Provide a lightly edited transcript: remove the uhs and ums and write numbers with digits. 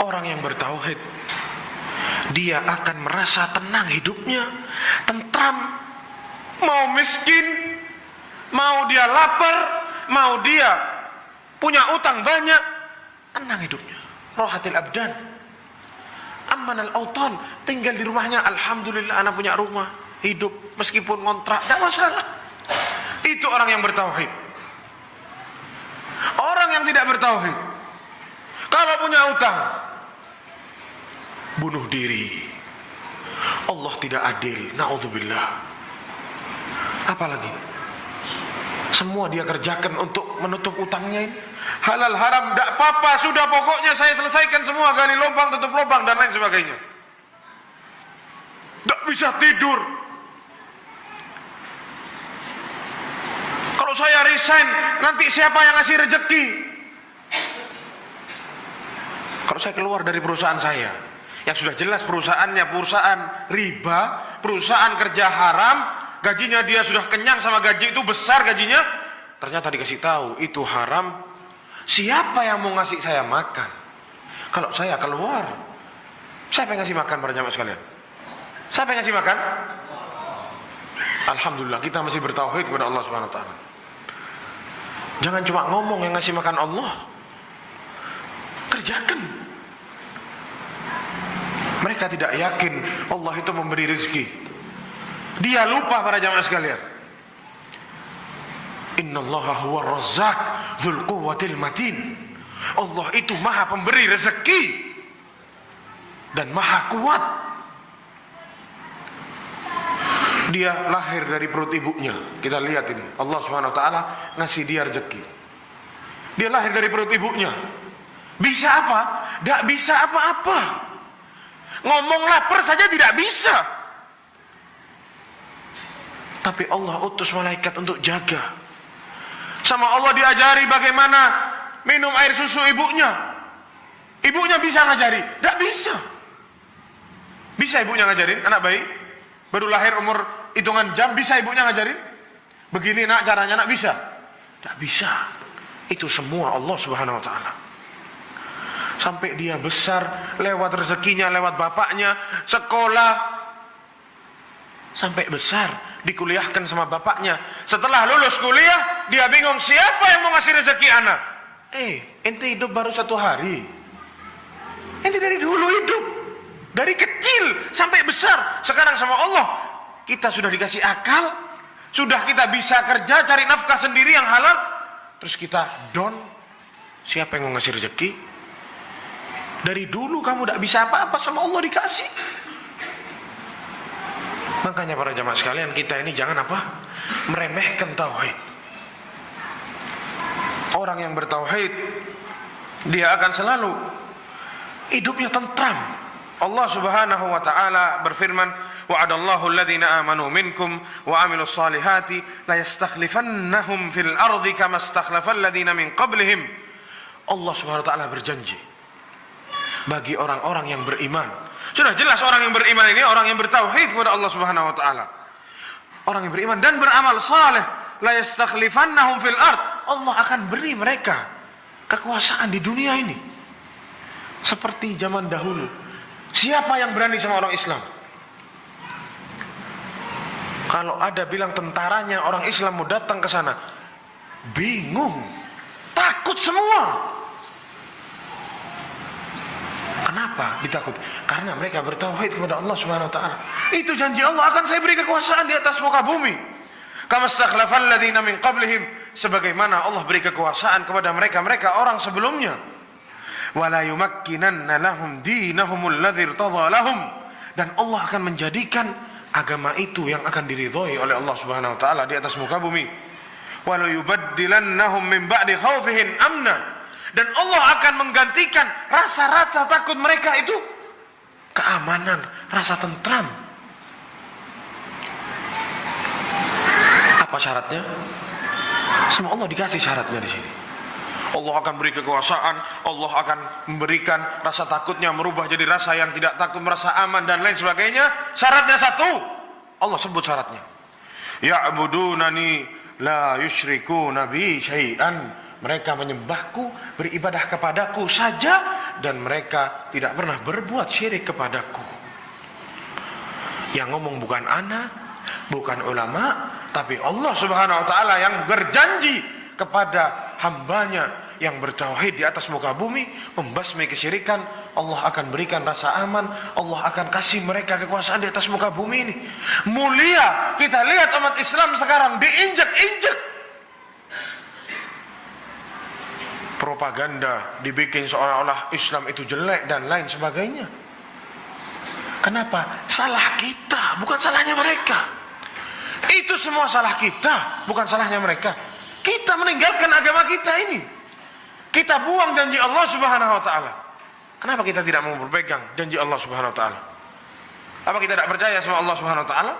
Orang yang bertauhid, dia akan merasa tenang hidupnya, tentram. Mau miskin, mau dia lapar, mau dia punya utang banyak, tenang hidupnya. Rohatil abdan, aman al-autan, tinggal di rumahnya, alhamdulillah anak punya rumah, hidup meskipun ngontrak, tidak masalah. Itu orang yang bertauhid. Orang yang tidak bertauhid, kalau punya utang, bunuh diri. Allah tidak adil, na'udzubillah. Apalagi semua dia kerjakan untuk menutup utangnya ini. Halal haram tidak apa-apa, sudah pokoknya saya selesaikan semua, gali lubang, tutup lubang dan lain sebagainya. Tidak bisa tidur. Kalau saya resign, nanti siapa yang ngasih rezeki? Kalau saya keluar dari perusahaan saya, yang sudah jelas perusahaannya perusahaan riba, perusahaan kerja haram, gajinya dia sudah kenyang sama gaji itu besar gajinya, ternyata dikasih tahu itu haram. Siapa yang mau ngasih saya makan? Kalau saya keluar, siapa yang ngasih makan para jamaah sekalian? Siapa yang ngasih makan? Alhamdulillah kita masih bertauhid kepada Allah Subhanahu wa taala. Jangan cuma ngomong yang ngasih makan Allah, kerjakan. Mereka tidak yakin Allah itu memberi rezeki. Dia lupa para jamaah sekalian. Innallaha huwa razzaq dzul quwwatil matin. Allah itu maha pemberi rezeki dan maha kuat. Dia lahir dari perut ibunya. Kita lihat ini, Allah Subhanahu wa taala ngasih dia rezeki. Dia lahir dari perut ibunya. Bisa apa? Tidak bisa apa-apa. Ngomong lapar saja tidak bisa. Tapi Allah utus malaikat untuk jaga. Sama Allah diajari bagaimana minum air susu ibunya. Ibunya bisa ngajari? Tidak bisa. Bisa ibunya ngajarin anak bayi? Baru lahir umur hitungan jam, bisa ibunya ngajarin? Begini nak caranya, nak bisa? Tidak bisa. Itu semua Allah Subhanahu wa taala. Sampai dia besar, lewat rezekinya, lewat bapaknya, sekolah. Sampai besar, dikuliahkan sama bapaknya. Setelah lulus kuliah, dia bingung siapa yang mau ngasih rezeki anak. Ente hidup baru 1 hari. Ente dari dulu hidup. Dari kecil sampai besar. Sekarang sama Allah, kita sudah dikasih akal. Sudah kita bisa kerja, cari nafkah sendiri yang halal. Terus kita down. Siapa yang mau ngasih rezeki? Dari dulu kamu tidak bisa apa-apa, sama Allah dikasih. Makanya para jamaah sekalian, kita ini jangan apa? Meremehkan tauhid. Orang yang bertauhid, dia akan selalu hidupnya tentram. Allah Subhanahu wa taala berfirman, wa'adallahu alladhina amanu minkum wa 'amilus solihati la yastakhlifannahum fil ardi kama istakhlafal ladzina min qablihim. Allah Subhanahu wa taala berjanji bagi orang-orang yang beriman. Sudah jelas orang yang beriman ini orang yang bertauhid kepada Allah Subhanahu wa taala. Orang yang beriman dan beramal saleh, la yastakhlifannahum fil ard. Allah akan beri mereka kekuasaan di dunia ini. Seperti zaman dahulu. Siapa yang berani sama orang Islam? Kalau ada bilang tentaranya orang Islam mau datang ke sana, bingung, takut semua. Kenapa ditakut? Karena mereka bertauhid kepada Allah Subhanahu wa taala. Itu janji Allah, akan saya beri kekuasaan di atas muka bumi. Kama istakhlafal ladzina min qablihim, sebagaimana Allah beri kekuasaan kepada mereka orang sebelumnya. Wala yumakkinanna lahum dinahumul ladzir tadha lahum, dan Allah akan menjadikan agama itu yang akan diridhoi oleh Allah Subhanahu wa taala di atas muka bumi. Wala yubaddilannahum min ba'di khaufihim amna, dan Allah akan menggantikan rasa takut mereka itu keamanan, rasa tentram. Apa syaratnya? Sama Allah dikasih syaratnya di sini. Allah akan beri kekuasaan, Allah akan memberikan rasa takutnya merubah jadi rasa yang tidak takut, merasa aman dan lain sebagainya. Syaratnya satu, Allah sebut syaratnya. Ya'budunani la yusyrikuna bi syai'an Mereka menyembahku, beribadah kepadaku saja, dan mereka tidak pernah berbuat syirik kepadaku. Yang ngomong bukan ana, bukan ulama, tapi Allah Subhanahu wa ta'ala yang berjanji kepada hambanya yang bertauhid di atas muka bumi, membasmi kesyirikan. Allah akan berikan rasa aman, Allah akan kasih mereka kekuasaan di atas muka bumi ini. Mulia. Kita lihat umat Islam sekarang diinjak-injak. Propaganda dibikin seolah-olah Islam itu jelek dan lain sebagainya. Kenapa? Salah kita, bukan salahnya mereka. Itu semua salah kita, bukan salahnya mereka. Kita meninggalkan agama kita ini. Kita buang janji Allah Subhanahu wa ta'ala. Kenapa kita tidak mau berpegang janji Allah Subhanahu wa ta'ala? Apa kita tidak percaya sama Allah Subhanahu wa ta'ala?